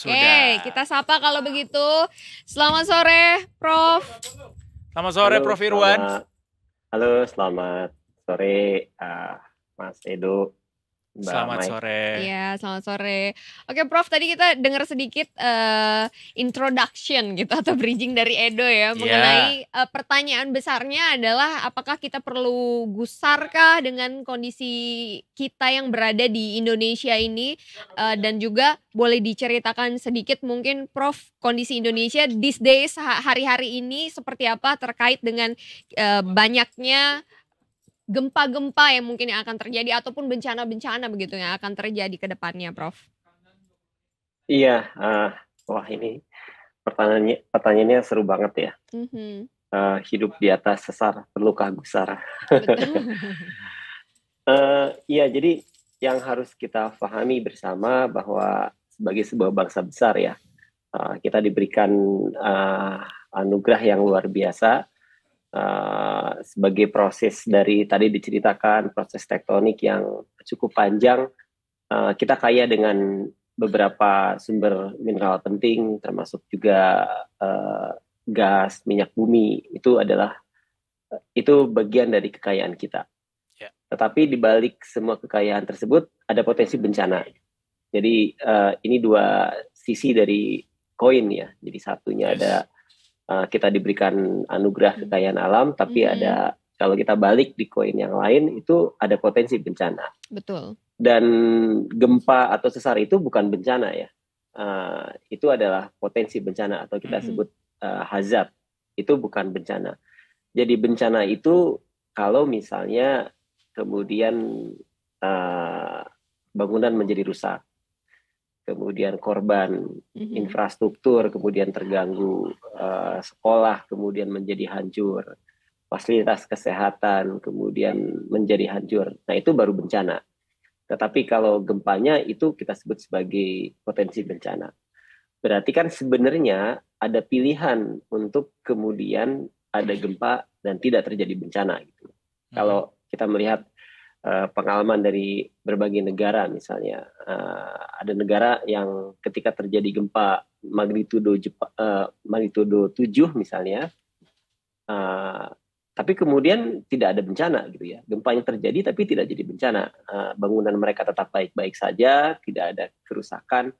Oke, Sudah. kita sapa kalau begitu. Selamat sore, Prof. Selamat sore, Halo, Prof. Irwan. selamat sore, Mas Edo, Mbak Selamat Mike. sore. Iya, selamat sore. Oke, Prof, tadi kita dengar sedikit introduction gitu atau bridging dari Edo ya mengenai pertanyaan besarnya adalah apakah kita perlu gusarkah dengan kondisi kita yang berada di Indonesia ini, dan juga boleh diceritakan sedikit mungkin Prof kondisi Indonesia these days hari-hari ini seperti apa terkait dengan banyaknya gempa-gempa yang mungkin yang akan terjadi ataupun bencana-bencana begitu yang akan terjadi ke depannya, Prof. Iya, wah ini pertanyaannya seru banget ya. Hidup di atas sesar, perlukah gusar? Betul. Iya, jadi yang harus kita pahami bersama bahwa sebagai sebuah bangsa besar ya, kita diberikan anugerah yang luar biasa. Sebagai proses dari tadi diceritakan proses tektonik yang cukup panjang, kita kaya dengan beberapa sumber mineral penting termasuk juga gas, minyak bumi. Itu bagian dari kekayaan kita. Tetapi di balik semua kekayaan tersebut ada potensi bencana. Jadi ini dua sisi dari koin ya. Jadi satunya ada kita diberikan anugerah kekayaan alam, tapi ada kalau kita balik di koin yang lain itu ada potensi bencana. Betul. Dan gempa atau sesar itu bukan bencana ya, itu adalah potensi bencana atau kita sebut hazard. Itu bukan bencana. Jadi bencana itu kalau misalnya kemudian bangunan menjadi rusak, kemudian korban infrastruktur kemudian terganggu, sekolah kemudian menjadi hancur, fasilitas kesehatan kemudian menjadi hancur. Nah, itu baru bencana. Tetapi kalau gempanya itu kita sebut sebagai potensi bencana. Berarti kan sebenarnya ada pilihan untuk kemudian ada gempa dan tidak terjadi bencana gitu. Kalau kita melihat pengalaman dari berbagai negara misalnya, ada negara yang ketika terjadi gempa magnitudo 7 misalnya, tapi kemudian tidak ada bencana gitu ya, gempa yang terjadi tapi tidak jadi bencana, bangunan mereka tetap baik-baik saja, tidak ada kerusakan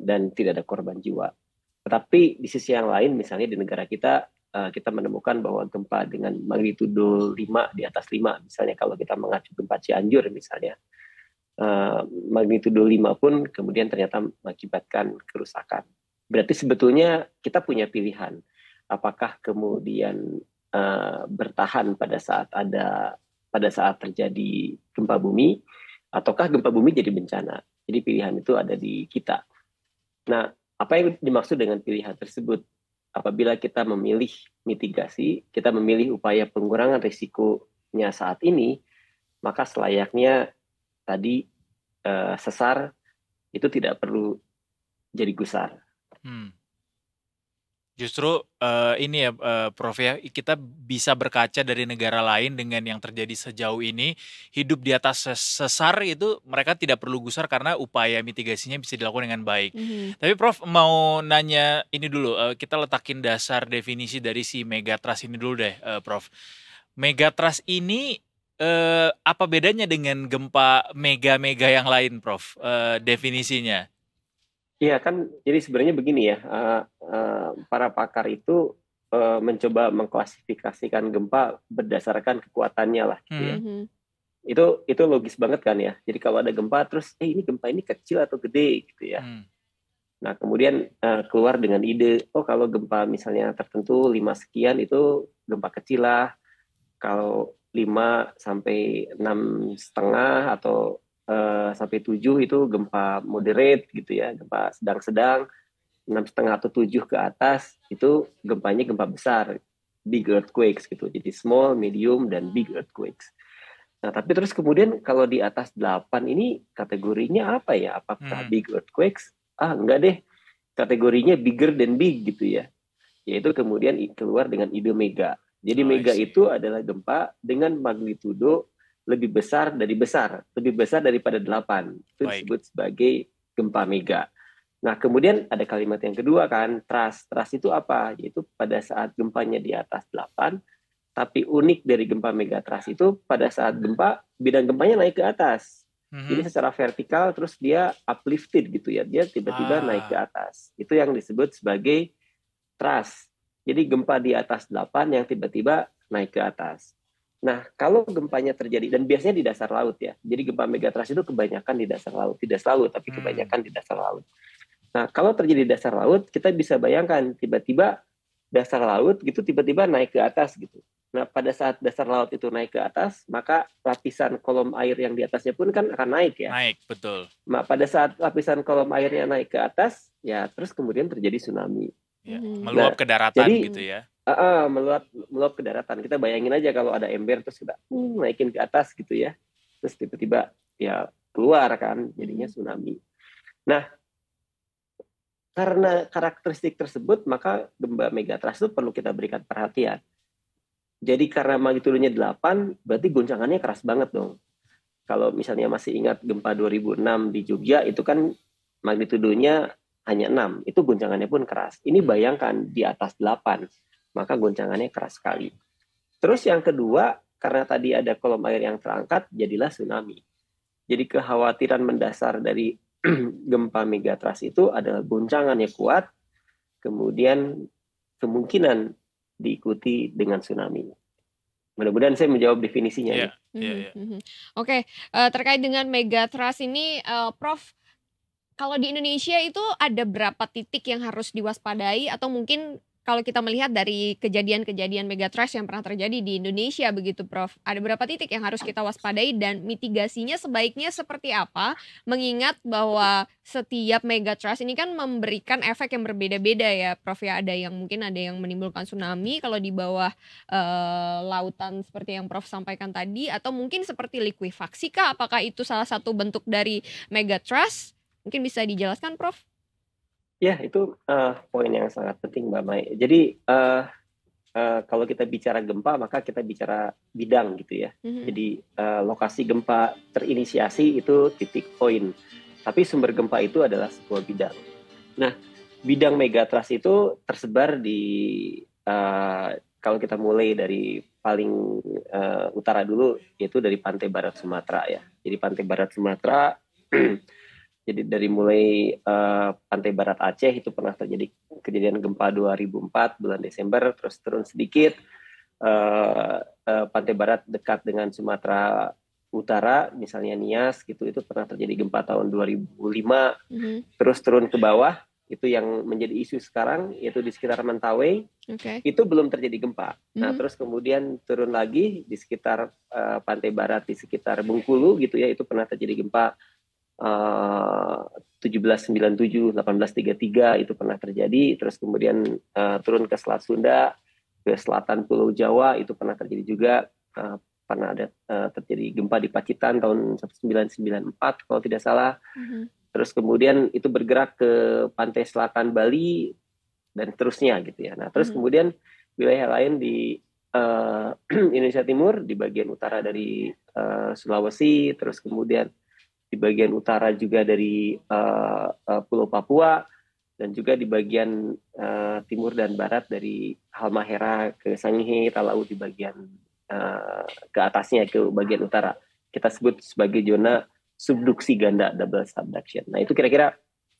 dan tidak ada korban jiwa. Tetapi di sisi yang lain misalnya di negara kita, kita menemukan bahwa gempa dengan magnitudo 5 di atas 5, misalnya kalau kita mengacu gempa Cianjur misalnya, magnitudo 5 pun kemudian ternyata mengakibatkan kerusakan. Berarti sebetulnya kita punya pilihan, apakah kemudian bertahan pada saat terjadi gempa bumi, ataukah gempa bumi jadi bencana. Jadi pilihan itu ada di kita. Nah, apa yang dimaksud dengan pilihan tersebut? Apabila kita memilih mitigasi, kita memilih upaya pengurangan risikonya saat ini, maka selayaknya tadi sesar itu tidak perlu jadi gusar. Justru ini ya Prof ya, kita bisa berkaca dari negara lain dengan yang terjadi sejauh ini, hidup di atas sesar itu mereka tidak perlu gusar karena upaya mitigasinya bisa dilakukan dengan baik. Tapi Prof mau nanya ini dulu, kita letakin dasar definisi dari si megatrust ini dulu deh Prof. Megatrust ini apa bedanya dengan gempa mega-mega yang lain Prof, definisinya? Iya kan, jadi sebenarnya begini ya, para pakar itu mencoba mengklasifikasikan gempa berdasarkan kekuatannya lah gitu ya. Itu logis banget kan ya. Jadi kalau ada gempa terus ini gempa ini kecil atau gede gitu ya. Nah kemudian keluar dengan ide, oh kalau gempa misalnya tertentu 5 sekian itu gempa kecil lah. Kalau 5 sampai 6,5 atau sampai 7 itu gempa moderate gitu ya, gempa sedang-sedang. 6,5 atau 7 ke atas itu gempanya gempa besar, big earthquakes gitu. Jadi small, medium, dan big earthquakes. Nah tapi terus kemudian kalau di atas 8 ini kategorinya apa ya? Apakah big earthquakes? Enggak deh, kategorinya bigger than big gitu ya. Yaitu kemudian keluar dengan ide mega. Jadi mega itu adalah gempa dengan magnitudo lebih besar daripada 8. Itu disebut sebagai gempa mega. Nah, kemudian ada kalimat yang kedua kan, trust. Trust itu apa? Yaitu pada saat gempanya di atas 8, tapi unik dari gempa megatrust itu pada saat gempa, bidang gempanya naik ke atas. Jadi secara vertikal terus dia uplifted gitu ya, dia tiba-tiba naik ke atas. Itu yang disebut sebagai trust. Jadi gempa di atas 8 yang tiba-tiba naik ke atas. Nah, kalau gempanya terjadi, dan biasanya di dasar laut ya, jadi gempa megatrust itu kebanyakan di dasar laut, tidak selalu, tapi kebanyakan di dasar laut. Nah, kalau terjadi di dasar laut, kita bisa bayangkan tiba-tiba dasar laut gitu tiba-tiba naik ke atas gitu. Nah, pada saat dasar laut itu naik ke atas, maka lapisan kolom air yang di atasnya pun kan akan naik ya. Naik, betul. Nah, pada saat lapisan kolom airnya naik ke atas, ya terus kemudian terjadi tsunami. Ya, meluap ke daratan jadi, gitu ya. Meluap ke daratan. Kita bayangin aja kalau ada ember terus kita naikin ke atas gitu ya. Terus tiba-tiba ya keluar kan, jadinya tsunami. Nah, karena karakteristik tersebut, maka gempa megatrust itu perlu kita berikan perhatian. Jadi karena magnitudenya 8, berarti goncangannya keras banget dong. Kalau misalnya masih ingat gempa 2006 di Jogja, itu kan magnitudenya hanya 6. Itu goncangannya pun keras. Ini bayangkan di atas 8, maka goncangannya keras sekali. Terus yang kedua, karena tadi ada kolom air yang terangkat, jadilah tsunami. Jadi kekhawatiran mendasar dari gempa megatrust itu adalah goncangannya kuat, kemudian kemungkinan diikuti dengan tsunami. Mudah-mudahan saya menjawab definisinya. Oke, terkait dengan megatrust ini, Prof, kalau di Indonesia itu ada berapa titik yang harus diwaspadai, atau mungkin kalau kita melihat dari kejadian-kejadian megatrust yang pernah terjadi di Indonesia begitu, Prof, ada berapa titik yang harus kita waspadai dan mitigasinya sebaiknya seperti apa? Mengingat bahwa setiap megatrust ini kan memberikan efek yang berbeda-beda ya, Prof ya. Ada yang mungkin ada yang menimbulkan tsunami kalau di bawah lautan seperti yang Prof sampaikan tadi, atau mungkin seperti likuifaksi kah? Apakah itu salah satu bentuk dari megatrust? Mungkin bisa dijelaskan, Prof? Ya, itu poin yang sangat penting, Mbak Mai. Jadi kalau kita bicara gempa, maka kita bicara bidang gitu ya. Jadi lokasi gempa terinisiasi itu titik poin. Tapi sumber gempa itu adalah sebuah bidang. Nah, bidang megatrust itu tersebar di kalau kita mulai dari paling utara dulu, yaitu dari pantai barat Sumatera ya. Jadi pantai barat Sumatera. Jadi dari mulai pantai barat Aceh itu pernah terjadi kejadian gempa 2004 bulan Desember, terus turun sedikit. Pantai barat dekat dengan Sumatera Utara, misalnya Nias gitu, itu pernah terjadi gempa tahun 2005. Terus turun ke bawah, itu yang menjadi isu sekarang, yaitu di sekitar Mentawai. Itu belum terjadi gempa. Nah, terus kemudian turun lagi di sekitar pantai barat, di sekitar Bengkulu gitu ya, itu pernah terjadi gempa 1797, 1833 itu pernah terjadi. Terus kemudian turun ke Selat Sunda, ke selatan Pulau Jawa itu pernah terjadi juga. Pernah ada terjadi gempa di Pacitan tahun 1994 kalau tidak salah. Terus kemudian itu bergerak ke pantai selatan Bali dan terusnya gitu ya. Nah, terus kemudian wilayah lain di Indonesia Timur, di bagian utara dari Sulawesi, terus kemudian di bagian utara juga dari Pulau Papua, dan juga di bagian timur dan barat dari Halmahera ke Sangihe, Talaut di bagian ke atasnya, ke bagian utara. Kita sebut sebagai zona subduksi ganda, double subduction. Nah, itu kira-kira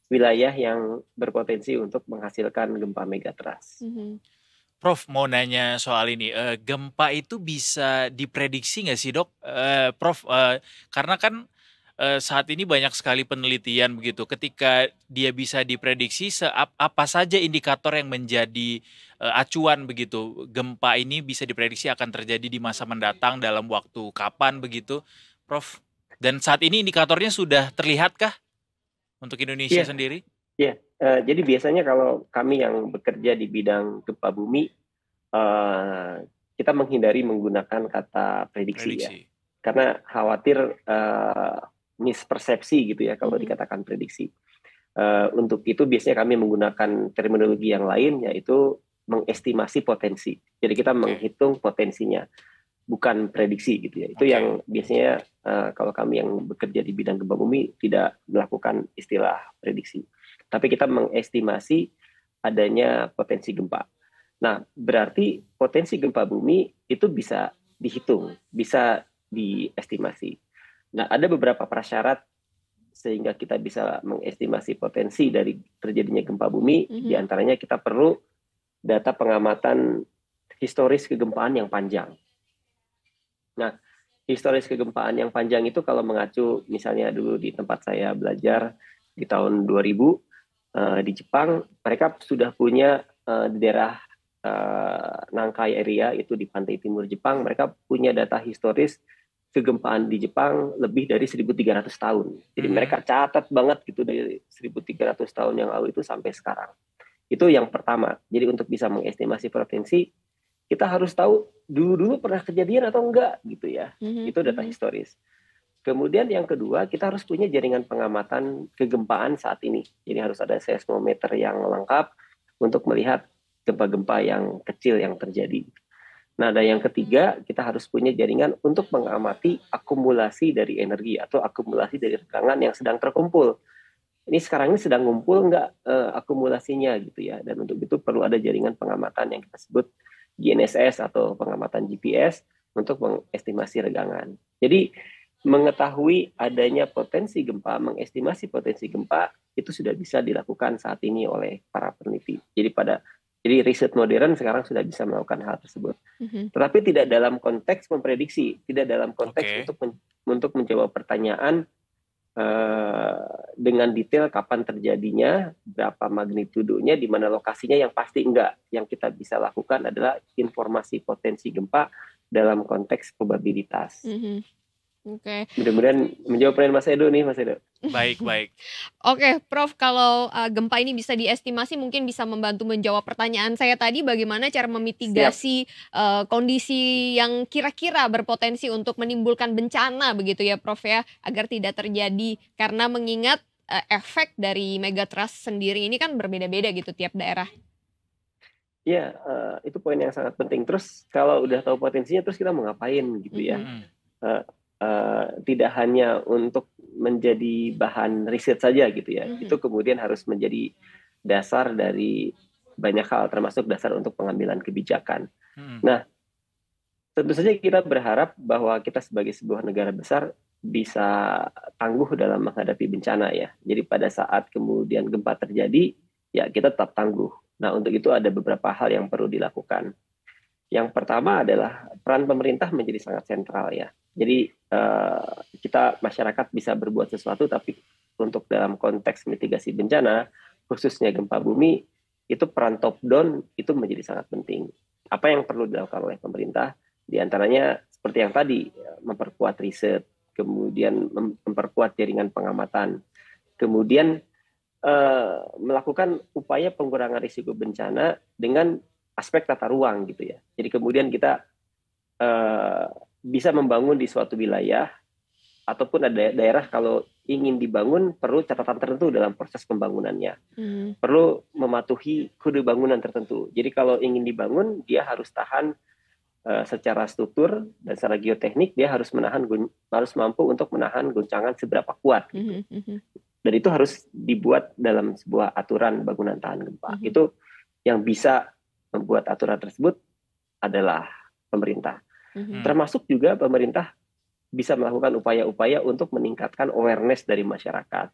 wilayah yang berpotensi untuk menghasilkan gempa megatrust. Prof, mau nanya soal ini, gempa itu bisa diprediksi nggak sih, Dok? Prof, karena kan saat ini banyak sekali penelitian begitu. Ketika dia bisa diprediksi, apa saja indikator yang menjadi acuan begitu? Gempa ini bisa diprediksi akan terjadi di masa mendatang dalam waktu kapan begitu, Prof? Dan saat ini indikatornya sudah terlihatkah untuk Indonesia sendiri? Iya, jadi biasanya kalau kami yang bekerja di bidang gempa bumi, kita menghindari menggunakan kata prediksi. Ya. Karena khawatir mispersepsi gitu ya kalau dikatakan prediksi. Untuk itu biasanya kami menggunakan terminologi yang lain, yaitu mengestimasi potensi. Jadi kita menghitung potensinya, bukan prediksi gitu ya. Itu yang biasanya kalau kami yang bekerja di bidang gempa bumi tidak melakukan istilah prediksi. tapi kita mengestimasi adanya potensi gempa. Nah, berarti potensi gempa bumi itu bisa dihitung, bisa diestimasi. Nah, ada beberapa prasyarat sehingga kita bisa mengestimasi potensi dari terjadinya gempa bumi. Di antaranya kita perlu data pengamatan historis kegempaan yang panjang. Nah, historis kegempaan yang panjang itu kalau mengacu misalnya dulu di tempat saya belajar di tahun 2000 di Jepang, mereka sudah punya di daerah Nankai area itu di pantai timur Jepang, mereka punya data historis kegempaan di Jepang lebih dari 1.300 tahun. Jadi mereka catat banget gitu dari 1.300 tahun yang lalu itu sampai sekarang. Itu yang pertama. Jadi untuk bisa mengestimasi potensi, kita harus tahu dulu pernah kejadian atau enggak gitu ya. Itu data historis. Kemudian yang kedua, kita harus punya jaringan pengamatan kegempaan saat ini. Jadi harus ada seismometer yang lengkap untuk melihat gempa-gempa yang kecil yang terjadi. Nah, dan yang ketiga, kita harus punya jaringan untuk mengamati akumulasi dari energi atau akumulasi dari tegangan yang sedang terkumpul. Ini sekarang ini sedang ngumpul nggak akumulasinya gitu ya. Dan untuk itu perlu ada jaringan pengamatan yang kita sebut GNSS atau pengamatan GPS untuk mengestimasi regangan. Jadi mengetahui adanya potensi gempa, mengestimasi potensi gempa itu sudah bisa dilakukan saat ini oleh para peneliti. Jadi riset modern sekarang sudah bisa melakukan hal tersebut. Tetapi tidak dalam konteks memprediksi, tidak dalam konteks untuk menjawab pertanyaan dengan detail kapan terjadinya, berapa magnitudenya, di mana lokasinya, yang pasti enggak. Yang kita bisa lakukan adalah informasi potensi gempa dalam konteks probabilitas. Oke. Mudah-mudahan menjawab pertanyaan Mas Edo nih, Mas Edo. Baik. Oke, Prof, kalau gempa ini bisa diestimasi, mungkin bisa membantu menjawab pertanyaan saya tadi, bagaimana cara memitigasi kondisi yang kira-kira berpotensi untuk menimbulkan bencana begitu ya, Prof ya, agar tidak terjadi, karena mengingat efek dari megatrust sendiri ini kan berbeda-beda gitu tiap daerah. Iya, itu poin yang sangat penting. Terus kalau udah tahu potensinya, terus kita mau ngapain gitu ya? Tidak hanya untuk menjadi bahan riset saja gitu ya. Itu kemudian harus menjadi dasar dari banyak hal, termasuk dasar untuk pengambilan kebijakan. Nah, tentu saja kita berharap bahwa kita sebagai sebuah negara besar bisa tangguh dalam menghadapi bencana ya. Jadi pada saat kemudian gempa terjadi, ya kita tetap tangguh. Nah, untuk itu ada beberapa hal yang perlu dilakukan. Yang pertama adalah peran pemerintah menjadi sangat sentral ya. Jadi kita masyarakat bisa berbuat sesuatu, tapi untuk dalam konteks mitigasi bencana, khususnya gempa bumi, itu peran top down itu menjadi sangat penting. Apa yang perlu dilakukan oleh pemerintah? Di antaranya seperti yang tadi, memperkuat riset, kemudian memperkuat jaringan pengamatan, kemudian melakukan upaya pengurangan risiko bencana dengan aspek tata ruang gitu ya. Jadi kemudian kita bisa membangun di suatu wilayah ataupun ada daerah kalau ingin dibangun perlu catatan tertentu dalam proses pembangunannya. Perlu mematuhi kode bangunan tertentu. Jadi kalau ingin dibangun dia harus tahan secara struktur dan secara geoteknik, dia harus mampu untuk menahan goncangan seberapa kuat gitu. Dan itu harus dibuat dalam sebuah aturan bangunan tahan gempa. Itu yang bisa membuat aturan tersebut adalah pemerintah. Termasuk juga pemerintah bisa melakukan upaya-upaya untuk meningkatkan awareness dari masyarakat.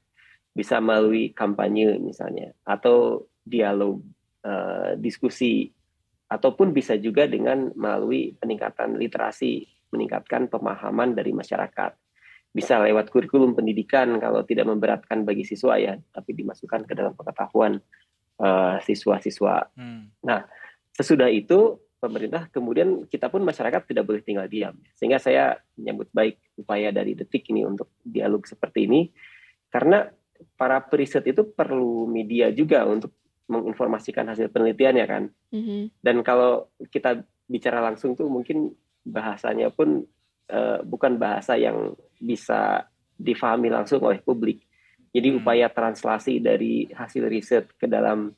Bisa melalui kampanye misalnya, atau dialog, diskusi, ataupun bisa juga dengan melalui peningkatan literasi, meningkatkan pemahaman dari masyarakat. Bisa lewat kurikulum pendidikan kalau tidak memberatkan bagi siswa ya, tapi dimasukkan ke dalam pengetahuan siswa-siswa. Nah, sesudah itu pemerintah, kemudian kita pun masyarakat tidak boleh tinggal diam. Sehingga saya menyambut baik upaya dari Detik ini untuk dialog seperti ini, karena para periset itu perlu media juga untuk menginformasikan hasil penelitiannya kan. Dan kalau kita bicara langsung tuh mungkin bahasanya pun bukan bahasa yang bisa difahami langsung oleh publik. Jadi upaya translasi dari hasil riset ke dalam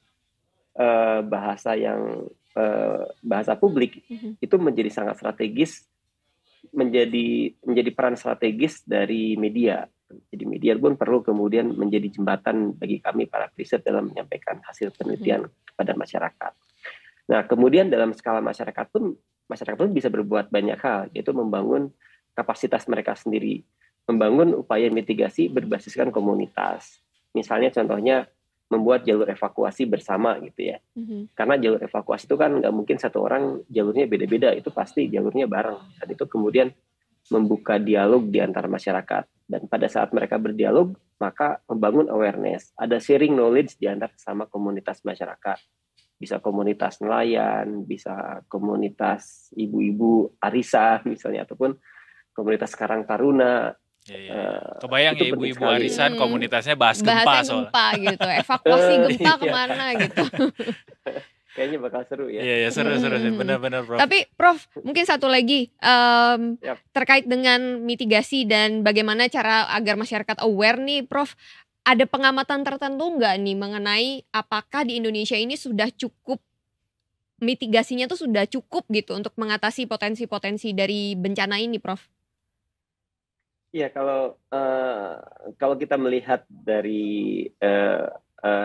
bahasa yang bahasa publik itu menjadi sangat strategis, menjadi peran strategis dari media. Jadi media pun perlu kemudian menjadi jembatan bagi kami para riset dalam menyampaikan hasil penelitian kepada masyarakat. Nah, kemudian dalam skala masyarakat pun bisa berbuat banyak hal, yaitu membangun kapasitas mereka sendiri, membangun upaya mitigasi berbasiskan komunitas. Misalnya contohnya membuat jalur evakuasi bersama gitu ya. Karena jalur evakuasi itu kan nggak mungkin satu orang jalurnya beda-beda, itu pasti jalurnya bareng. Dan itu kemudian membuka dialog di antara masyarakat. Dan pada saat mereka berdialog, maka membangun awareness. Ada sharing knowledge di antara sama komunitas masyarakat. Bisa komunitas nelayan, bisa komunitas ibu-ibu arisa misalnya, ataupun komunitas Karang Taruna. Kebayang ya ibu-ibu arisan komunitasnya bahas gempa gitu, evakuasi gempa kemana gitu. Kayaknya bakal seru ya. Iya seru sih, benar-benar Prof. Tapi Prof, mungkin satu lagi terkait dengan mitigasi dan bagaimana cara agar masyarakat aware nih Prof, ada pengamatan tertentu nggak nih mengenai apakah di Indonesia ini sudah cukup, mitigasinya tuh sudah cukup gitu untuk mengatasi potensi-potensi dari bencana ini Prof? Iya, kalau kita melihat dari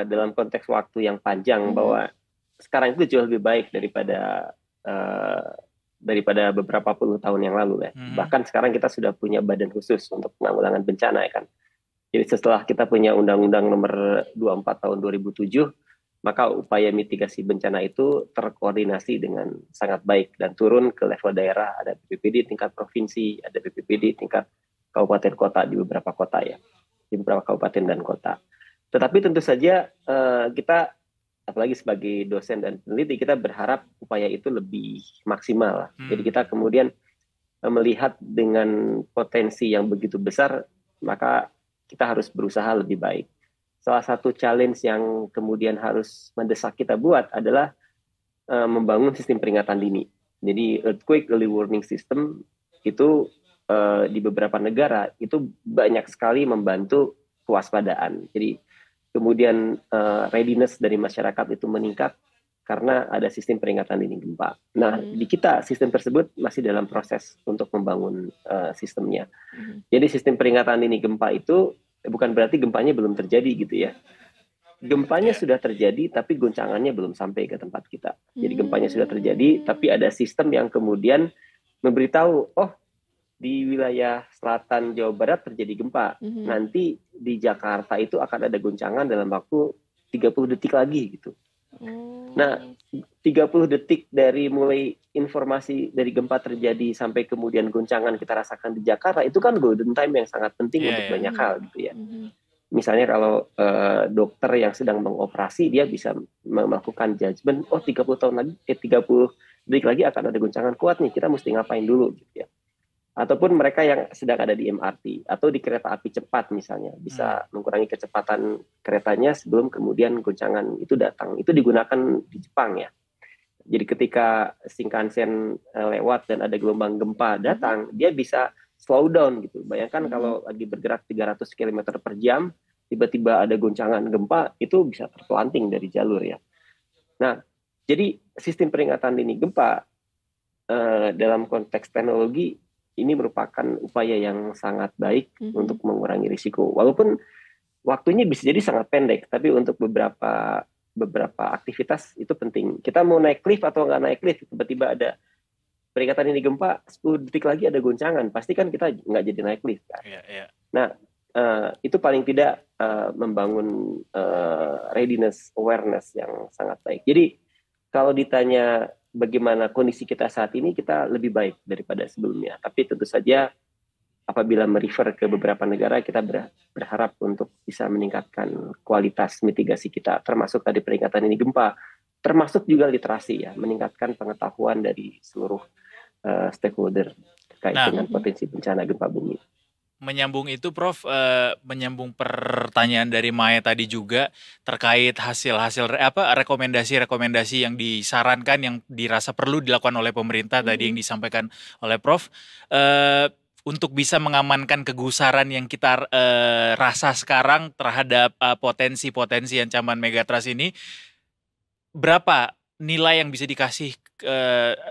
dalam konteks waktu yang panjang bahwa sekarang itu jauh lebih baik daripada beberapa puluh tahun yang lalu ya. Bahkan sekarang kita sudah punya badan khusus untuk penanggulangan bencana ya kan. Jadi setelah kita punya Undang-Undang Nomor 24 tahun 2007, maka upaya mitigasi bencana itu terkoordinasi dengan sangat baik dan turun ke level daerah. Ada BPBD tingkat provinsi, ada BPBD tingkat kabupaten kota di beberapa kota ya, di beberapa kabupaten dan kota. Tetapi tentu saja kita, apalagi sebagai dosen dan peneliti, kita berharap upaya itu lebih maksimal. Jadi kita kemudian melihat dengan potensi yang begitu besar, maka kita harus berusaha lebih baik. Salah satu challenge yang kemudian harus mendesak kita buat adalah membangun sistem peringatan dini. Jadi earthquake early warning system itu di beberapa negara itu banyak sekali membantu kewaspadaan. Jadi kemudian readiness dari masyarakat itu meningkat karena ada sistem peringatan dini gempa. Nah, di kita sistem tersebut masih dalam proses untuk membangun sistemnya. Jadi sistem peringatan dini gempa itu bukan berarti gempanya belum terjadi gitu ya. Gempanya sudah terjadi tapi goncangannya belum sampai ke tempat kita. Jadi gempanya sudah terjadi tapi ada sistem yang kemudian memberitahu, oh di wilayah selatan Jawa Barat terjadi gempa. Nanti di Jakarta itu akan ada goncangan dalam waktu 30 detik lagi gitu. Nah, 30 detik dari mulai informasi dari gempa terjadi sampai kemudian goncangan kita rasakan di Jakarta, itu kan golden time yang sangat penting untuk banyak hal gitu ya. Misalnya kalau dokter yang sedang mengoperasi, dia bisa melakukan judgement, oh 30 detik lagi akan ada goncangan kuat nih, kita mesti ngapain dulu gitu ya. Ataupun mereka yang sedang ada di MRT atau di kereta api cepat misalnya, bisa mengurangi kecepatan keretanya sebelum kemudian goncangan itu datang. Itu digunakan di Jepang ya. Jadi ketika Shinkansen lewat dan ada gelombang gempa datang, dia bisa slow down gitu. Bayangkan kalau lagi bergerak 300 km per jam, tiba-tiba ada goncangan gempa, itu bisa terpelanting dari jalur ya. Nah, jadi sistem peringatan dini gempa dalam konteks teknologi ini merupakan upaya yang sangat baik untuk mengurangi risiko. Walaupun waktunya bisa jadi sangat pendek, tapi untuk beberapa aktivitas itu penting. Kita mau naik lift atau nggak naik lift, tiba-tiba ada peringatan dini gempa, 10 detik lagi ada goncangan, pasti kan kita nggak jadi naik lift kan. Nah, itu paling tidak membangun readiness, awareness yang sangat baik. Jadi kalau ditanya bagaimana kondisi kita saat ini, kita lebih baik daripada sebelumnya. Tapi tentu saja apabila merefer ke beberapa negara, kita berharap untuk bisa meningkatkan kualitas mitigasi kita, termasuk tadi peringatan dini gempa, termasuk juga literasi ya, meningkatkan pengetahuan dari seluruh stakeholder terkait dengan potensi bencana gempa bumi. Menyambung itu Prof, menyambung pertanyaan dari Maya tadi juga terkait hasil-hasil rekomendasi-rekomendasi yang disarankan yang dirasa perlu dilakukan oleh pemerintah tadi yang disampaikan oleh Prof, untuk bisa mengamankan kegusaran yang kita rasa sekarang terhadap potensi-potensi ancaman megatrust ini, berapa nilai yang bisa dikasih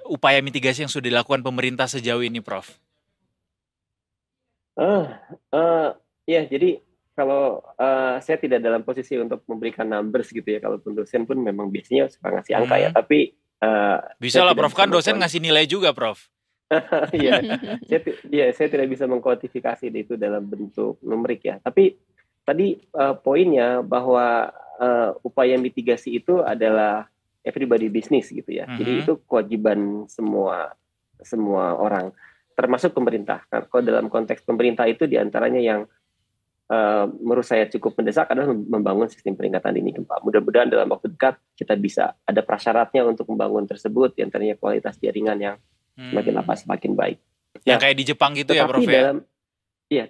upaya mitigasi yang sudah dilakukan pemerintah sejauh ini Prof? Iya, jadi kalau saya tidak dalam posisi untuk memberikan numbers gitu ya. Kalaupun dosen pun memang biasanya suka ngasih angka ya. Tapi bisa saya lah tidak Prof, bisa kan dosen ngasih nilai juga Prof. Iya, saya tidak bisa mengkuantifikasi itu dalam bentuk numerik ya. Tapi tadi poinnya bahwa upaya mitigasi itu adalah everybody business gitu ya. Jadi itu kewajiban semua orang, termasuk pemerintah. Nah, kalau dalam konteks pemerintah itu diantaranya yang menurut saya cukup mendesak adalah membangun sistem peringatan dini gempa. Mudah-mudahan dalam waktu dekat kita bisa ada prasyaratnya untuk membangun tersebut, diantaranya kualitas jaringan yang semakin lama semakin baik. Yang kayak di Jepang gitu ya Prof ya?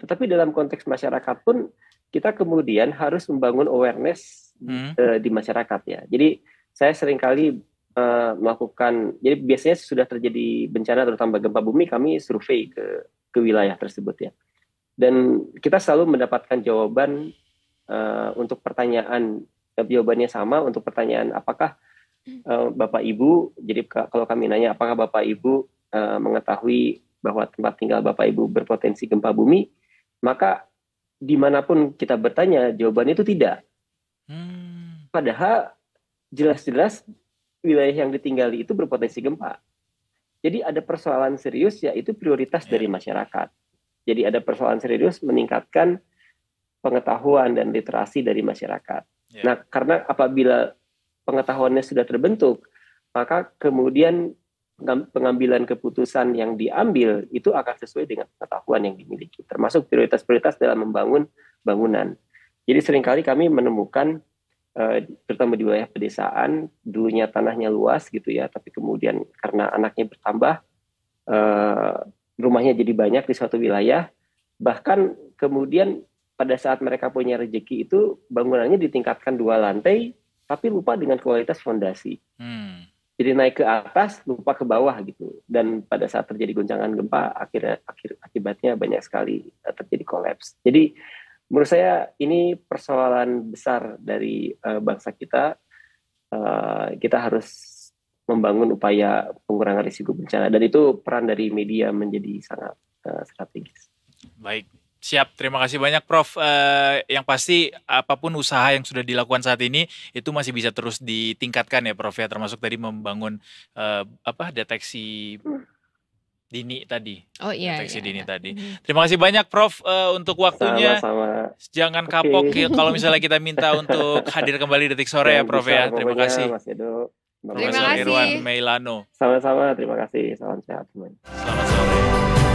Tetapi dalam konteks masyarakat pun kita kemudian harus membangun awareness di masyarakat ya. Jadi saya seringkali melakukan, jadi biasanya sudah terjadi bencana terutama gempa bumi, kami survei ke wilayah tersebut ya. Dan kita selalu mendapatkan jawaban untuk pertanyaan, jawabannya sama untuk pertanyaan apakah Bapak Ibu, jadi kalau kami nanya apakah Bapak Ibu mengetahui bahwa tempat tinggal Bapak Ibu berpotensi gempa bumi, maka dimanapun kita bertanya jawabannya itu tidak. Padahal jelas-jelas wilayah yang ditinggali itu berpotensi gempa. Jadi ada persoalan serius, yaitu prioritas dari masyarakat. Jadi ada persoalan serius meningkatkan pengetahuan dan literasi dari masyarakat. Nah, karena apabila pengetahuannya sudah terbentuk, maka kemudian pengambilan keputusan yang diambil itu akan sesuai dengan pengetahuan yang dimiliki, termasuk prioritas-prioritas dalam membangun bangunan. Jadi seringkali kami menemukan, terutama di wilayah pedesaan, dulunya tanahnya luas gitu ya, tapi kemudian karena anaknya bertambah, rumahnya jadi banyak di suatu wilayah, bahkan kemudian pada saat mereka punya rezeki itu bangunannya ditingkatkan 2 lantai, tapi lupa dengan kualitas fondasi. Jadi naik ke atas, lupa ke bawah gitu. Dan pada saat terjadi goncangan gempa, akibatnya banyak sekali terjadi kolaps. Jadi menurut saya ini persoalan besar dari bangsa kita. Kita harus membangun upaya pengurangan risiko bencana, dan itu peran dari media menjadi sangat strategis. Baik, siap. Terima kasih banyak Prof. Yang pasti apapun usaha yang sudah dilakukan saat ini itu masih bisa terus ditingkatkan ya Prof ya, termasuk tadi membangun deteksi dini tadi. Deteksi dini tadi. Terima kasih banyak Prof untuk waktunya. Sama-sama. Jangan kapok kalau misalnya kita minta untuk hadir kembali Detik Sore ya Prof ya. Terima kasih. Mas Edo. Profesor Irwan Meilano. Sama-sama, terima kasih. Salam sehat semuanya. Selamat sore.